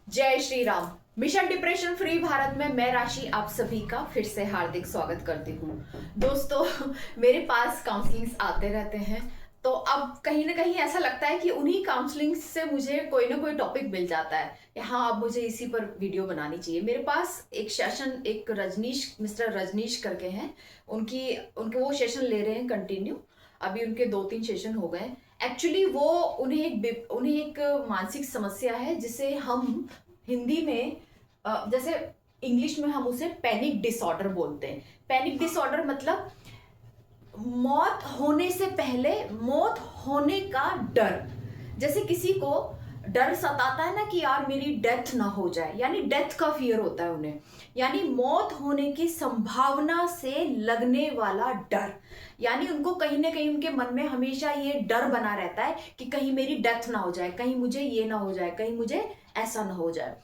जय Shri Ram. Mission depression free Bharat में मैं राशि आप सभी का फिर से हार्दिक स्वागत करती हूँ। दोस्तों, मेरे पास काउंसलिंग्स आते रहते हैं, तो अब कहीं ना कहीं ऐसा लगता है कि उन्हीं काउंसलिंग से मुझे कोई ना कोई टॉपिक मिल जाता है कि हाँ, अब मुझे इसी पर वीडियो बनानी चाहिए। मेरे पास एक सेशन, एक रजनीश, मिस्टर रजनीश करके हैं, उनकी उनके वो सेशन ले रहे हैं कंटिन्यू। अभी उनके 2-3 सेशन हो गए। एक्चुअली वो उन्हें एक मानसिक समस्या है, जिसे हम हिंदी में जैसे इंग्लिश में हम उसे पैनिक डिसऑर्डर बोलते हैं। पैनिक डिसऑर्डर मतलब मौत होने से पहले मौत होने का डर। जैसे किसी को डर सताता है ना कि यार मेरी डेथ ना हो जाए, यानी डेथ का फियर होता है उन्हें, यानी मौत होने की संभावना से लगने वाला डर। यानी उनको कहीं ना कहीं उनके मन में हमेशा ये डर बना रहता है कि कहीं मेरी डेथ ना हो जाए, कहीं मुझे ये ना हो जाए, कहीं मुझे ऐसा ना हो जाए।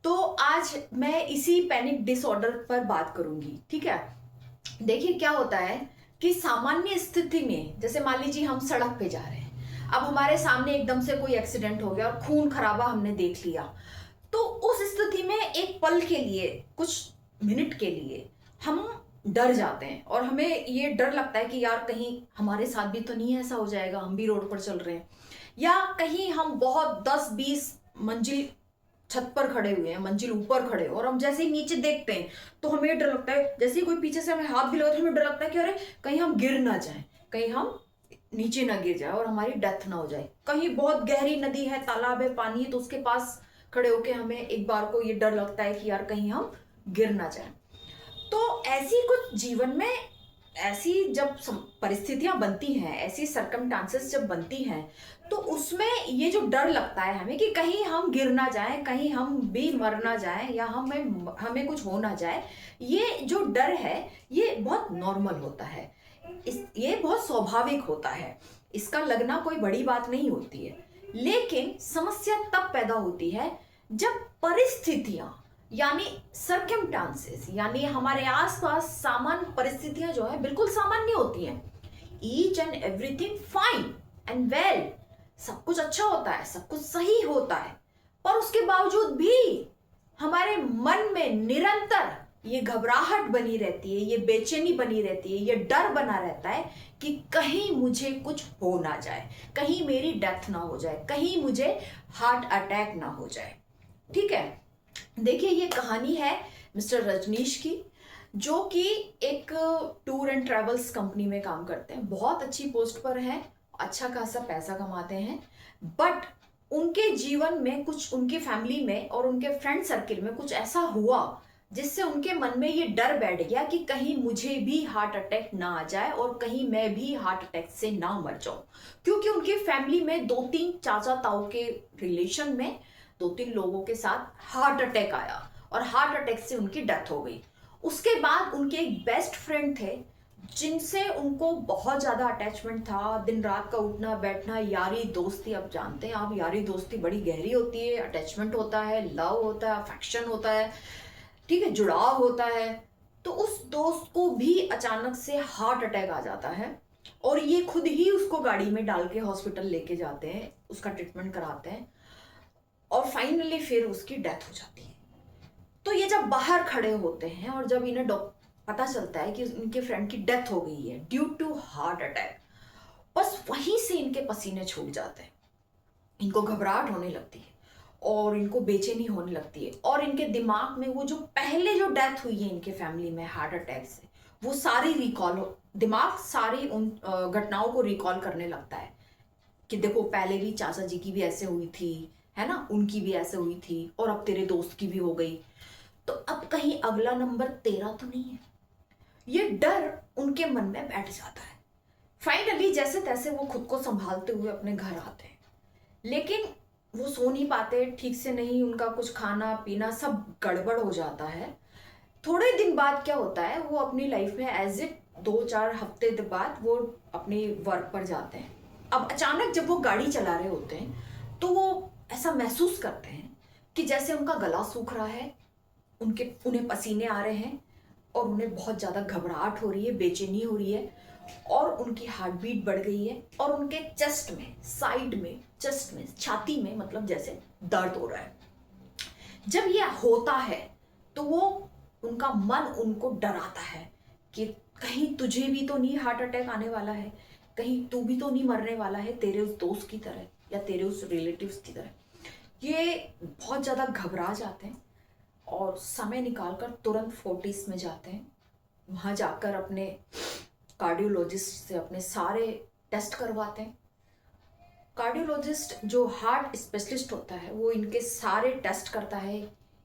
तो आज मैं इसी पैनिक डिसऑर्डर पर बात करूंगी, ठीक है। देखिए क्या होता है कि सामान्य स्थिति में, जैसे मान लीजिए हम सड़क पे जा रहे हैं, अब हमारे सामने एकदम से कोई एक्सीडेंट हो गया और खून खराबा हमने देख लिया, तो उस स्थिति में एक पल के लिए, कुछ मिनट के लिए हम डर जाते हैं और हमें ये डर लगता है कि यार कहीं हमारे साथ भी तो नहीं ऐसा हो जाएगा, हम भी रोड पर चल रहे हैं, या कहीं हम बहुत 10-20 मंजिल छत पर खड़े हुए हैं, मंजिल ऊपर खड़े हो, और हम जैसे ही नीचे देखते हैं तो हमें डर लगता है, जैसे ही कोई पीछे से हमें हाथ भी लगा तो हमें डर लगता है कि अरे कहीं हम गिर ना जाएं, कहीं हम नीचे ना गिर जाए और हमारी डेथ ना हो जाए। कहीं बहुत गहरी नदी है, तालाब है, पानी है, तो उसके पास खड़े होके हमें एक बार को ये डर लगता है कि यार कहीं हम गिर ना जाए। तो ऐसी कुछ जीवन में ऐसी जब परिस्थितियां बनती हैं, ऐसी सरकमस्टांसेस जब बनती हैं, तो उसमें ये जो डर लगता है हमें कि कहीं हम गिर ना जाएं, कहीं हम भी मर ना जाएं, या हमें हमें कुछ हो ना जाए, ये जो डर है ये बहुत नॉर्मल होता है। ये बहुत स्वाभाविक होता है, इसका लगना कोई बड़ी बात नहीं होती है। लेकिन समस्या तब पैदा होती है जब परिस्थितियां, यानी सर्कमस्टांसेस, यानी हमारे आसपास सामान्य परिस्थितियां जो है बिल्कुल सामान्य होती हैं। Each and everything fine and well, सब कुछ अच्छा होता है, सब कुछ सही होता है, पर उसके बावजूद भी हमारे मन में निरंतर ये घबराहट बनी रहती है, ये बेचैनी बनी रहती है, ये डर बना रहता है कि कहीं मुझे कुछ हो ना जाए, कहीं मेरी डेथ ना हो जाए, कहीं मुझे हार्ट अटैक ना हो जाए। ठीक है। देखिए ये कहानी है मिस्टर रजनीश की, जो कि एक टूर एंड ट्रेवल्स कंपनी में काम करते हैं, बहुत अच्छी पोस्ट पर हैं, अच्छा खासा पैसा कमाते हैं। बट उनके जीवन में कुछ, उनके फैमिली में और उनके फ्रेंड सर्किल में कुछ ऐसा हुआ जिससे उनके मन में ये डर बैठ गया कि कहीं मुझे भी हार्ट अटैक ना आ जाए और कहीं मैं भी हार्ट अटैक से ना मर जाऊं। क्योंकि उनकी फैमिली में 2-3 चाचा ताऊ के रिलेशन में 2-3 लोगों के साथ हार्ट अटैक आया और हार्ट अटैक से उनकी डेथ हो गई। उसके बाद उनके एक बेस्ट फ्रेंड थे, जिनसे उनको बहुत ज्यादा अटैचमेंट था, दिन रात का उठना बैठना, यारी दोस्ती, अब जानते हैं आप यारी दोस्ती बड़ी गहरी होती है, अटैचमेंट होता है, लव होता है, अफेक्शन होता है, ठीक है, जुड़ाव होता है। तो उस दोस्त को भी अचानक से हार्ट अटैक आ जाता है और ये खुद ही उसको गाड़ी में डाल के हॉस्पिटल लेके जाते हैं, उसका ट्रीटमेंट कराते हैं और फाइनली फिर उसकी डेथ हो जाती है। तो ये जब बाहर खड़े होते हैं और जब इन्हें पता चलता है कि इनके फ्रेंड की डेथ हो गई है ड्यू टू हार्ट अटैक, बस वहीं से इनके पसीने छूट जाते हैं, इनको घबराहट होने लगती है और इनको बेचैनी होने लगती है, और इनके दिमाग में वो जो पहले जो डेथ हुई है इनके फैमिली में हार्ट अटैक से, वो सारी रिकॉल हो, दिमाग सारी उन घटनाओं को रिकॉल करने लगता है कि देखो पहले भी चाचा जी की भी ऐसे हुई थी, है ना, उनकी भी ऐसे हुई थी, और अब तेरे दोस्त की भी हो गई, तो अब कहीं अगला नंबर तेरा तो नहीं है। ये डर उनके मन में बैठ जाता है। फाइनली जैसे तैसे वो खुद को संभालते हुए अपने घर आते हैं, लेकिन वो सो नहीं पाते ठीक से, नहीं, उनका कुछ खाना पीना सब गड़बड़ हो जाता है। थोड़े दिन बाद क्या होता है, वो अपनी लाइफ में एज इट 2-4 हफ्ते के बाद वो अपनी वर्क पर जाते हैं। अब अचानक जब वो गाड़ी चला रहे होते हैं तो वो ऐसा महसूस करते हैं कि जैसे उनका गला सूख रहा है, उन्हें पसीने आ रहे हैं और उन्हें बहुत ज़्यादा घबराहट हो रही है, बेचैनी हो रही है, और उनकी हार्ट बीट बढ़ गई है, और उनके चेस्ट में, साइड में, चेस्ट में, छाती में, मतलब जैसे दर्द हो रहा है। जब ये होता है तो वो उनका मन उनको डराता है कि कहीं तुझे भी तो नहीं हार्ट अटैक आने वाला है, कहीं तू भी तो नहीं मरने वाला है तेरे उस दोस्त की तरह या तेरे उस रिलेटिव्स की तरह। ये बहुत ज़्यादा घबरा जाते हैं और समय निकालकर तुरंत फोर्टिस में जाते हैं। वहाँ जाकर अपने कार्डियोलॉजिस्ट से अपने सारे टेस्ट करवाते हैं। कार्डियोलॉजिस्ट जो हार्ट स्पेशलिस्ट होता है वो इनके सारे टेस्ट करता है,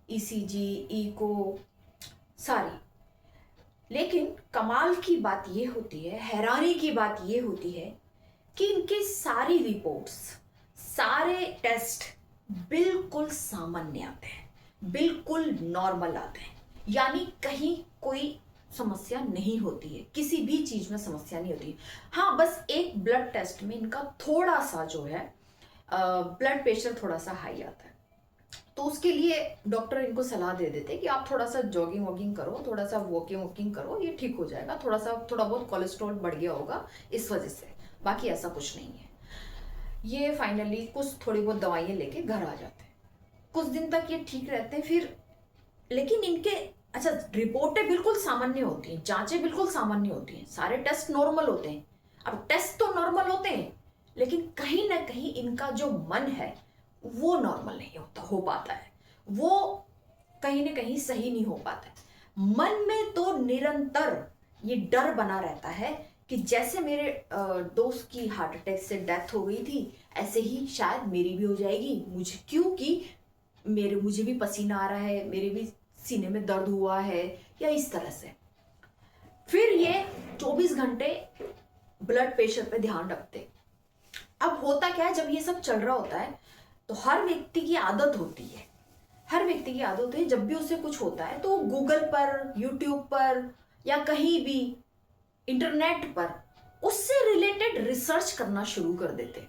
ईसीजी, इको, सारी। लेकिन कमाल की बात ये होती है, हैरानी की बात ये होती है कि इनके सारी रिपोर्ट्स, सारे टेस्ट बिल्कुल सामान्य आते हैं, बिल्कुल नॉर्मल आते हैं। यानी कहीं कोई समस्या नहीं होती है, किसी भी चीज में समस्या नहीं होती। हाँ, बस एक ब्लड टेस्ट में इनका थोड़ा सा जो है ब्लड प्रेशर थोड़ा सा हाई आता है, तो उसके लिए डॉक्टर इनको सलाह दे देते हैं कि आप थोड़ा सा जॉगिंग वॉगिंग करो, थोड़ा सा वॉकिंग करो, ये ठीक हो जाएगा। थोड़ा बहुत कोलेस्ट्रॉल बढ़ गया होगा इस वजह से, बाकी ऐसा कुछ नहीं है। ये फाइनली कुछ थोड़ी बहुत दवाइयाँ लेके घर आ जाते हैं। कुछ दिन तक ये ठीक रहते हैं फिर, लेकिन इनके अच्छा रिपोर्टें बिल्कुल सामान्य होती हैं, जांचें बिल्कुल सामान्य होती हैं, सारे टेस्ट नॉर्मल होते हैं। अब टेस्ट तो नॉर्मल होते हैं, लेकिन कहीं ना कहीं इनका जो मन है वो नॉर्मल नहीं हो पाता है, वो कहीं ना कहीं सही नहीं हो पाता है। मन में तो निरंतर ये डर बना रहता है कि जैसे मेरे दोस्त की हार्ट अटैक से डेथ हो गई थी, ऐसे ही शायद मेरी भी हो जाएगी। मुझे क्योंकि मुझे भी पसीना आ रहा है, मेरे भी सीने में दर्द हुआ है, या इस तरह से। फिर ये 24 घंटे ब्लड प्रेशर पे ध्यान रखते। अब होता क्या है, जब ये सब चल रहा होता है तो हर व्यक्ति की आदत होती है, जब भी उसे कुछ होता है तो गूगल पर, यूट्यूब पर या कहीं भी इंटरनेट पर उससे रिलेटेड रिसर्च करना शुरू कर देते।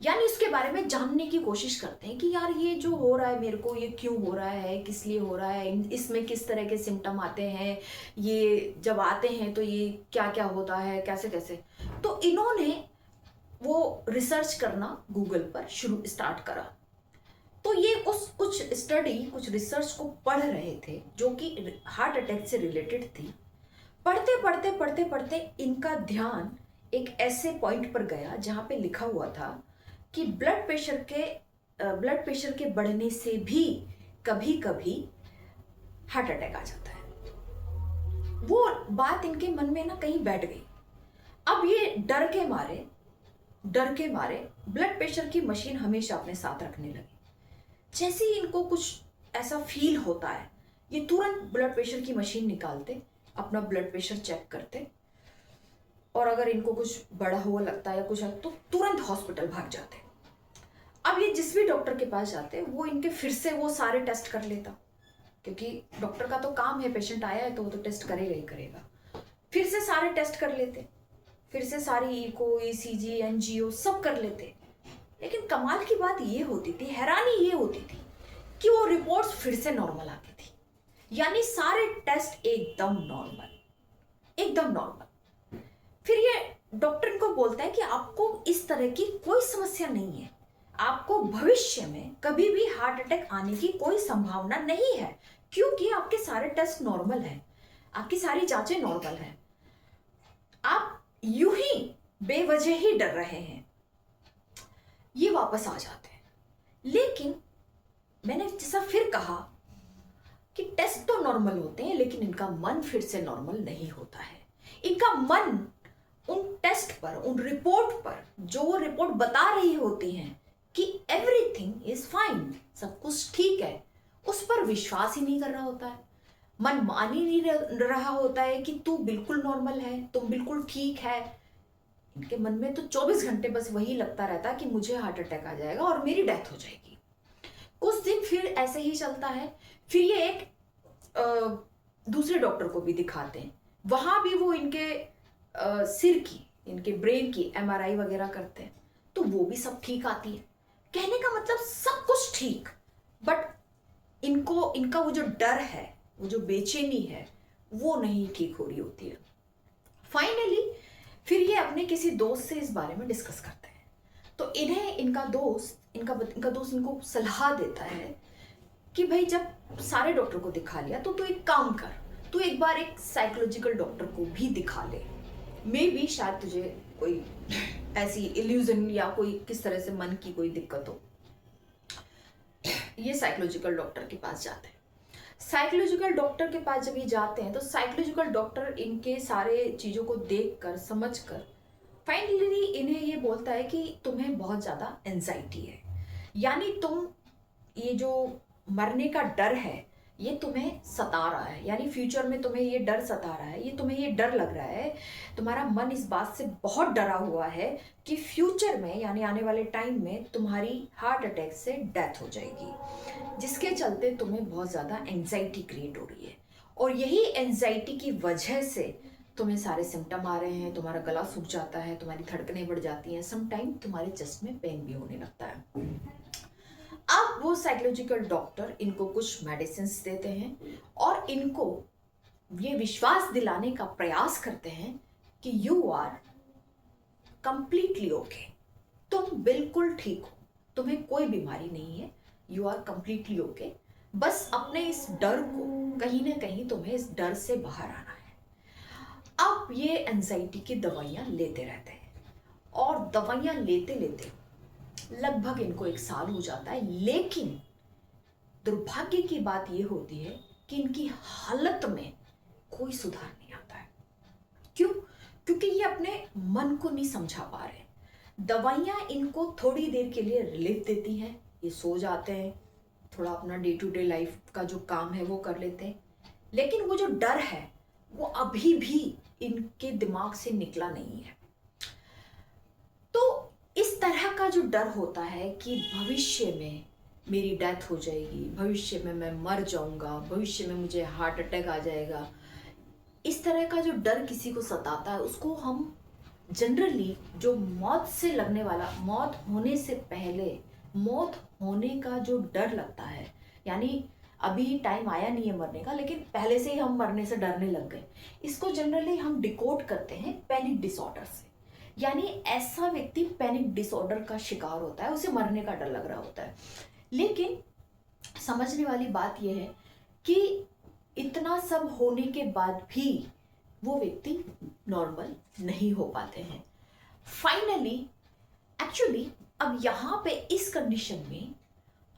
यानी उसके बारे में जानने की कोशिश करते हैं कि यार ये जो हो रहा है मेरे को, ये क्यों हो रहा है, किस लिए हो रहा है, इसमें किस तरह के सिम्टम आते हैं, ये जब आते हैं तो ये क्या क्या होता है, कैसे कैसे। तो इन्होंने वो रिसर्च करना गूगल पर स्टार्ट करा। तो ये कुछ रिसर्च को पढ़ रहे थे जो कि हार्ट अटैक से रिलेटेड थी। पढ़ते इनका ध्यान एक ऐसे पॉइंट पर गया जहां पे लिखा हुआ था कि ब्लड प्रेशर के बढ़ने से भी कभी कभी हार्ट अटैक आ जाता है। वो बात इनके मन में ना कहीं बैठ गई। अब ये डर के मारे ब्लड प्रेशर की मशीन हमेशा अपने साथ रखने लगे। जैसे ही इनको कुछ ऐसा फील होता है, ये तुरंत ब्लड प्रेशर की मशीन निकालते, अपना ब्लड प्रेशर चेक करते, और अगर इनको कुछ बढ़ा हुआ लगता है या कुछ है तो तुरंत हॉस्पिटल भाग जाते। अब ये जिस भी डॉक्टर के पास जाते वो इनके फिर से वो सारे टेस्ट कर लेता, क्योंकि डॉक्टर का तो काम है, पेशेंट आया है तो वो तो टेस्ट करेगा ही करेगा। फिर से सारे टेस्ट कर लेते, फिर से सारी इको, ईसीजी, एनजीओ सब कर लेते। लेकिन कमाल की बात ये होती थी, हैरानी ये होती थी कि वो रिपोर्ट्स फिर से नॉर्मल आती थी। यानी सारे टेस्ट एकदम नॉर्मल। फिर ये डॉक्टर इनको बोलता है कि आपको इस तरह की कोई समस्या नहीं है, आपको भविष्य में कभी भी हार्ट अटैक आने की कोई संभावना नहीं है, क्योंकि आपके सारे टेस्ट नॉर्मल हैं, आपकी सारी जांचें नॉर्मल हैं, आप यूं ही बेवजह ही डर रहे हैं। ये वापस आ जाते हैं। लेकिन मैंने जैसा फिर कहा कि टेस्ट तो नॉर्मल होते हैं, लेकिन इनका मन फिर से नॉर्मल नहीं होता है। इनका मन उन टेस्ट पर, उन रिपोर्ट पर, जो वो रिपोर्ट बता रही होती हैं कि एवरीथिंग इज फाइन, सब कुछ ठीक है, उस पर विश्वास ही नहीं कर रहा होता है। मन मान ही नहीं रहा होता है कि तू बिल्कुल नॉर्मल है, तुम बिल्कुल ठीक है। इनके मन में तो 24 घंटे बस वही लगता रहता है कि मुझे हार्ट अटैक आ जाएगा और मेरी डेथ हो जाएगी। कुछ दिन फिर ऐसे ही चलता है। फिर ये एक दूसरे डॉक्टर को भी दिखाते हैं। वहां भी वो इनके सिर की, इनके ब्रेन की एमआरआई वगैरह करते हैं, तो वो भी सब ठीक आती है। कहने का मतलब सब कुछ ठीक, बट इनका वो जो डर है, वो जो बेचैनी है, वो नहीं ठीक हो रही होती है। फाइनली फिर ये अपने किसी दोस्त से इस बारे में डिस्कस करते हैं। तो इनका दोस्त इनको सलाह देता है कि भाई जब सारे डॉक्टर को दिखा लिया तो तू एक काम कर, तू एक बार एक साइकोलॉजिकल डॉक्टर को भी दिखा ले। मे बी शायद तुझे कोई ऐसी इल्यूजन या कोई किस तरह से मन की कोई दिक्कत हो। ये साइकोलॉजिकल डॉक्टर के पास जाते हैं। साइकोलॉजिकल डॉक्टर के पास जब ये जाते हैं तो साइकोलॉजिकल डॉक्टर इनके सारे चीज़ों को देख कर समझ कर फाइनली इन्हें ये बोलता है कि तुम्हें बहुत ज़्यादा एंजाइटी है, यानी तुम ये जो मरने का डर है ये तुम्हें सता रहा है, यानी फ्यूचर में तुम्हें ये डर सता रहा है, ये तुम्हें ये डर लग रहा है, तुम्हारा मन इस बात से बहुत डरा हुआ है कि फ्यूचर में यानी आने वाले टाइम में तुम्हारी हार्ट अटैक से डेथ हो जाएगी, जिसके चलते तुम्हें बहुत ज़्यादा एंजाइटी क्रिएट हो रही है। और यही एंजाइटी की वजह से तुम्हें सारे सिम्टम आ रहे हैं, तुम्हारा गला सूख जाता है, तुम्हारी धड़कनें बढ़ जाती हैं, समटाइम तुम्हारे चेस्ट में पेन भी होने लगता है। अब वो साइकोलॉजिकल डॉक्टर इनको कुछ मेडिसिन देते हैं और इनको ये विश्वास दिलाने का प्रयास करते हैं कि यू आर कंप्लीटली ओके, तुम बिल्कुल ठीक हो, तुम्हें कोई बीमारी नहीं है, यू आर कंप्लीटली ओके। बस अपने इस डर को कहीं ना कहीं तुम्हें इस डर से बाहर आना है। अब ये एंजाइटी की दवाइयाँ लेते रहते हैं और दवाइयाँ लेते लेते लगभग इनको 1 साल हो जाता है, लेकिन दुर्भाग्य की बात ये होती है कि इनकी हालत में कोई सुधार नहीं आता है। क्यों? क्योंकि ये अपने मन को नहीं समझा पा रहे। दवाइयाँ इनको थोड़ी देर के लिए रिलीफ देती हैं, ये सो जाते हैं, थोड़ा अपना डे टू डे लाइफ का जो काम है वो कर लेते हैं, लेकिन वो जो डर है वो अभी भी इनके दिमाग से निकला नहीं है। तो इस तरह का जो डर होता है कि भविष्य में मेरी डेथ हो जाएगी, भविष्य में मैं मर जाऊंगा, भविष्य में मुझे हार्ट अटैक आ जाएगा, इस तरह का जो डर किसी को सताता है उसको हम जनरली जो मौत से लगने वाला, मौत होने से पहले मौत होने का जो डर लगता है, यानी अभी टाइम आया नहीं है मरने का लेकिन पहले से ही हम मरने से डरने लग गए, इसको जनरली हम डिकोड करते हैं पैनिक डिसऑर्डर से। यानी ऐसा व्यक्ति पैनिक डिसऑर्डर का शिकार होता है, उसे मरने का डर लग रहा होता है। लेकिन समझने वाली बात यह है कि इतना सब होने के बाद भी वो व्यक्ति नॉर्मल नहीं हो पाते हैं। फाइनली एक्चुअली अब यहाँ पे इस कंडीशन में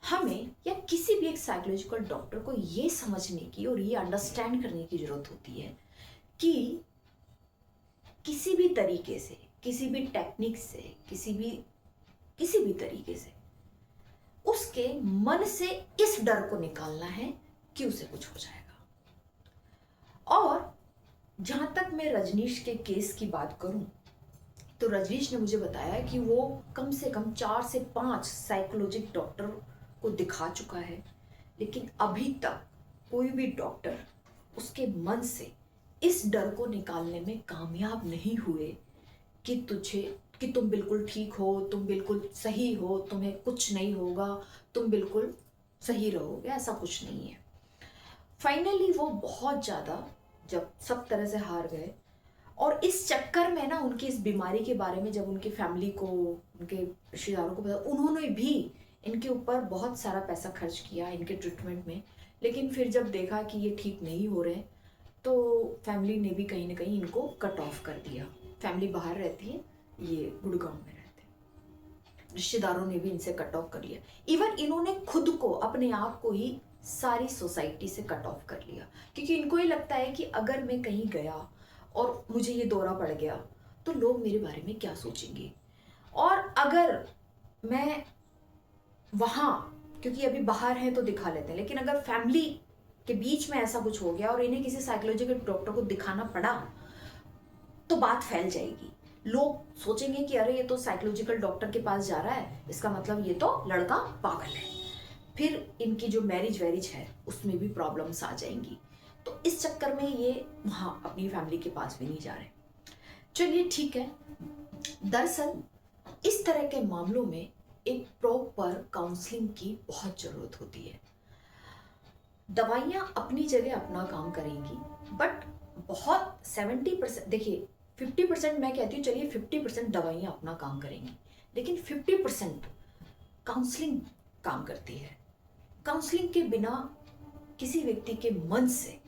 हमें या किसी भी एक साइकोलॉजिकल डॉक्टर को ये समझने की और ये अंडरस्टैंड करने की जरूरत होती है कि किसी भी तरीके से, किसी भी टेक्निक से, किसी भी तरीके से उसके मन से इस डर को निकालना है कि उसे कुछ हो जाएगा। और जहां तक मैं रजनीश के केस की बात करूं तो रजनीश ने मुझे बताया कि वो कम से कम 4 से 5 साइकोलॉजिक डॉक्टर को दिखा चुका है, लेकिन अभी तक कोई भी डॉक्टर उसके मन से इस डर को निकालने में कामयाब नहीं हुए कि तुम बिल्कुल ठीक हो, तुम बिल्कुल सही हो, तुम्हें कुछ नहीं होगा, तुम बिल्कुल सही रहोगे, ऐसा कुछ नहीं है। फाइनली वो बहुत ज़्यादा जब सब तरह से हार गए और इस चक्कर में ना उनकी इस बीमारी के बारे में जब उनकी फैमिली को, उनके रिश्तेदारों को पता, उन्होंने भी इनके ऊपर बहुत सारा पैसा खर्च किया इनके ट्रीटमेंट में, लेकिन फिर जब देखा कि ये ठीक नहीं हो रहे तो फैमिली ने भी कहीं ना कहीं इनको कट ऑफ कर दिया। फैमिली बाहर रहती है, ये गुड़गांव में रहते हैं, रिश्तेदारों ने भी इनसे कट ऑफ कर लिया। इवन इन्होंने खुद को, अपने आप को ही सारी सोसाइटी से कट ऑफ कर लिया, क्योंकि इनको ये लगता है कि अगर मैं कहीं गया और मुझे ये दौरा पड़ गया तो लोग मेरे बारे में क्या सोचेंगे, और अगर मैं वहाँ, क्योंकि अभी बाहर हैं तो दिखा लेते हैं, लेकिन अगर फैमिली के बीच में ऐसा कुछ हो गया और इन्हें किसी साइकोलॉजिकल डॉक्टर को दिखाना पड़ा तो बात फैल जाएगी। लोग सोचेंगे कि अरे ये तो साइकोलॉजिकल डॉक्टर के पास जा रहा है, इसका मतलब ये तो लड़का पागल है। फिर इनकी जो मैरिज वैरिज है उसमें भी प्रॉब्लम्स आ जाएंगी, तो इस चक्कर में ये वहाँ अपनी फैमिली के पास भी नहीं जा रहे। चलिए ठीक है। दरअसल इस तरह के मामलों में एक प्रॉपर काउंसलिंग की बहुत ज़रूरत होती है। दवाइयाँ अपनी जगह अपना काम करेंगी, बट बहुत 70%, देखिए 50% मैं कहती हूँ, चलिए 50% दवाइयाँ अपना काम करेंगी, लेकिन 50% काउंसलिंग काम करती है। काउंसलिंग के बिना किसी व्यक्ति के मन से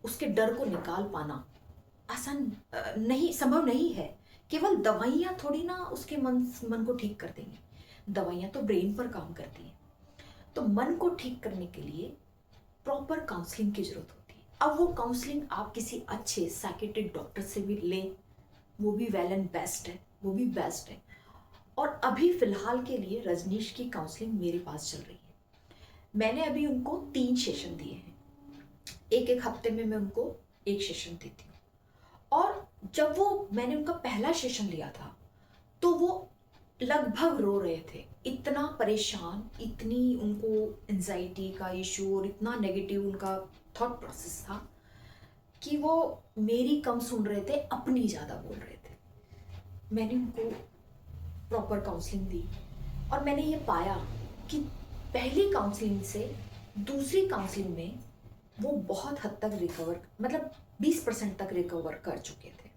उसके डर को निकाल पाना आसान नहीं, संभव नहीं है। केवल दवाइयाँ थोड़ी ना उसके मन को ठीक कर देंगी। दवाइयाँ तो ब्रेन पर काम करती हैं। तो मन को ठीक करने के लिए प्रॉपर काउंसलिंग की जरूरत होती है। अब वो काउंसलिंग आप किसी अच्छे साइकियाट्रिक डॉक्टर से भी लें, वो भी वेल एंड बेस्ट है, वो भी बेस्ट है। और अभी फिलहाल के लिए रजनीश की काउंसलिंग मेरे पास चल रही है। मैंने अभी उनको 3 सेशन दिए हैं। एक हफ्ते में मैं उनको 1 सेशन देती हूँ। और जब मैंने उनका पहला सेशन लिया था तो वो लगभग रो रहे थे, इतना परेशान, इतनी उनको एंजाइटी का इशू और इतना नेगेटिव उनका थॉट प्रोसेस था कि वो मेरी कम सुन रहे थे, अपनी ज़्यादा बोल रहे थे। मैंने उनको प्रॉपर काउंसलिंग दी और मैंने ये पाया कि पहली काउंसलिंग से दूसरी काउंसलिंग में वो बहुत हद तक रिकवर, मतलब 20% तक रिकवर कर चुके थे।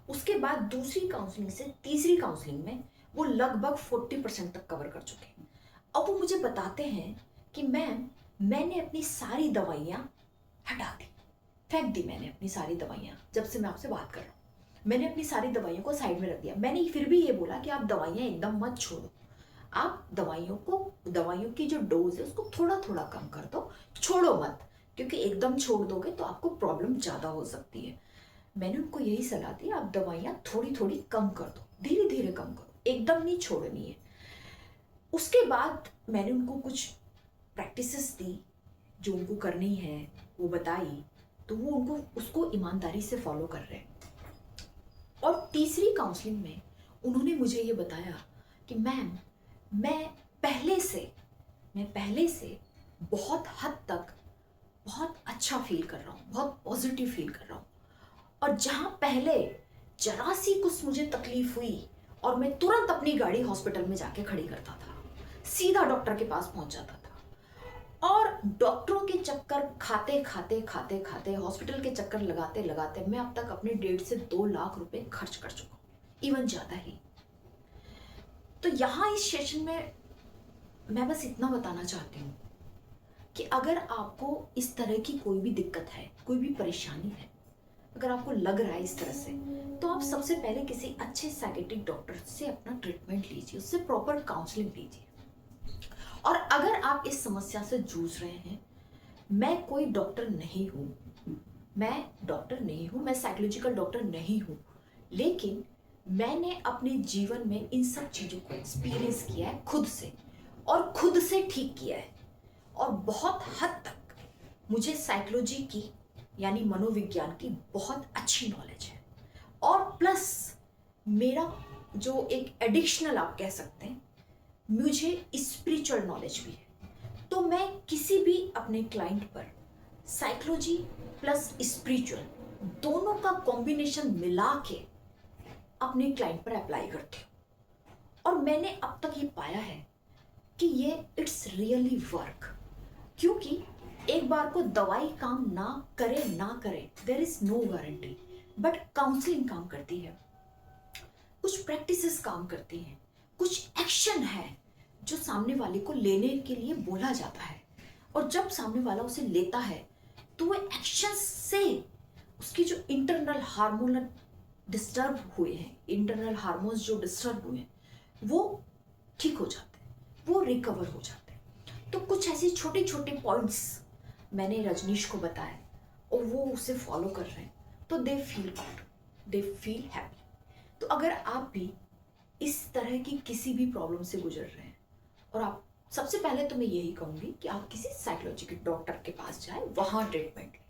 उसके बाद दूसरी काउंसलिंग से तीसरी काउंसलिंग में वो लगभग 40% तक कवर कर चुके हैं। अब वो मुझे बताते हैं कि मैंने अपनी सारी दवाइयाँ हटा दी, फेंक दी। मैंने अपनी सारी दवाइयाँ, जब से मैं आपसे बात कर रहा हूँ, मैंने अपनी सारी दवाइयों को साइड में रख दिया। मैंने फिर भी ये बोला कि आप दवाइयाँ एकदम मत छोड़ो, आप दवाइयों की जो डोज है उसको थोड़ा थोड़ा कम कर दो, छोड़ो मत, क्योंकि एकदम छोड़ दोगे तो आपको प्रॉब्लम ज़्यादा हो सकती है। मैंने उनको यही सलाह दी, आप दवाइयाँ थोड़ी थोड़ी कम कर दो, धीरे धीरे कम करो, एकदम नहीं छोड़नी है। उसके बाद मैंने उनको कुछ प्रैक्टिसेस दी जो उनको करनी है, वो बताई, तो वो उनको उसको ईमानदारी से फॉलो कर रहे हैं। और तीसरी काउंसलिंग में उन्होंने मुझे ये बताया कि मैम, मैं पहले से बहुत हद तक बहुत अच्छा फील कर रहा हूँ, बहुत पॉजिटिव फील कर रहा हूँ। और जहाँ पहले जरा सी कुछ मुझे तकलीफ हुई और मैं तुरंत अपनी गाड़ी हॉस्पिटल में जाके खड़ी करता था, सीधा डॉक्टर के पास पहुँच जाता था, और डॉक्टरों के चक्कर खाते हॉस्पिटल के चक्कर लगाते लगाते मैं अब तक अपने 1.5 से 2 लाख रुपए खर्च कर चुका हूँ, इवन ज़्यादा ही। तो यहाँ इस सेशन में मैं बस इतना बताना चाहती हूँ कि अगर आपको इस तरह की कोई भी दिक्कत है, कोई भी परेशानी है, अगर आपको लग रहा है इस तरह से, तो आप सबसे पहले किसी अच्छे साइकियाट्रिक डॉक्टर से अपना ट्रीटमेंट लीजिए, उससे प्रॉपर काउंसलिंग लीजिए। और अगर आप इस समस्या से जूझ रहे हैं, मैं कोई डॉक्टर नहीं हूँ, मैं साइकोलॉजिकल डॉक्टर नहीं हूँ, लेकिन मैंने अपने जीवन में इन सब चीज़ों को एक्सपीरियंस किया है खुद से, और खुद से ठीक किया है। और बहुत हद तक मुझे साइकोलॉजी की, यानी मनोविज्ञान की बहुत अच्छी नॉलेज है। और प्लस मेरा जो एक एडिशनल आप कह सकते हैं, मुझे स्पिरिचुअल नॉलेज भी है। तो मैं किसी भी अपने क्लाइंट पर साइकोलॉजी प्लस स्पिरिचुअल दोनों का कॉम्बिनेशन मिला के अपने क्लाइंट पर अप्लाई करती हूँ। और मैंने अब तक ये पाया है कि ये इट्स रियली वर्क, क्योंकि एक बार को दवाई काम ना करे there is no guarantee, but counselling काम करती है, कुछ प्रैक्टिसेस काम करती हैं, कुछ एक्शन है जो सामने वाले को लेने के लिए बोला जाता है। और जब सामने वाला उसे लेता है तो वो एक्शन से उसकी जो इंटरनल हार्मोन डिस्टर्ब हुए हैं, इंटरनल हार्मोन्स जो डिस्टर्ब हुए हैं, वो ठीक हो जाते हैं, वो रिकवर हो जाते हैं। तो कुछ ऐसे छोटे छोटे पॉइंट्स मैंने रजनीश को बताया और वो उसे फॉलो कर रहे हैं, तो they feel good, they feel happy. तो अगर आप भी इस तरह की किसी भी प्रॉब्लम से गुजर रहे हैं, और आप, सबसे पहले तो मैं यही कहूँगी कि आप किसी साइकोलॉजी के डॉक्टर के पास जाएं, वहाँ ट्रीटमेंट लें।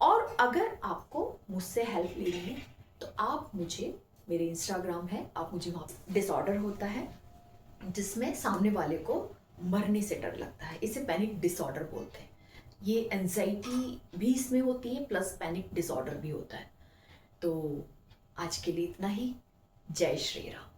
और अगर आपको मुझसे हेल्प लेनी है तो आप मुझे, मेरे इंस्टाग्राम है, आप मुझे वहाँ, डिसऑर्डर होता है जिसमें सामने वाले को मरने से डर लगता है, इसे पैनिक डिसऑर्डर बोलते हैं। ये एंजाइटी भी इसमें होती है, प्लस पैनिक डिसऑर्डर भी होता है। तो आज के लिए इतना ही। जय श्री राम।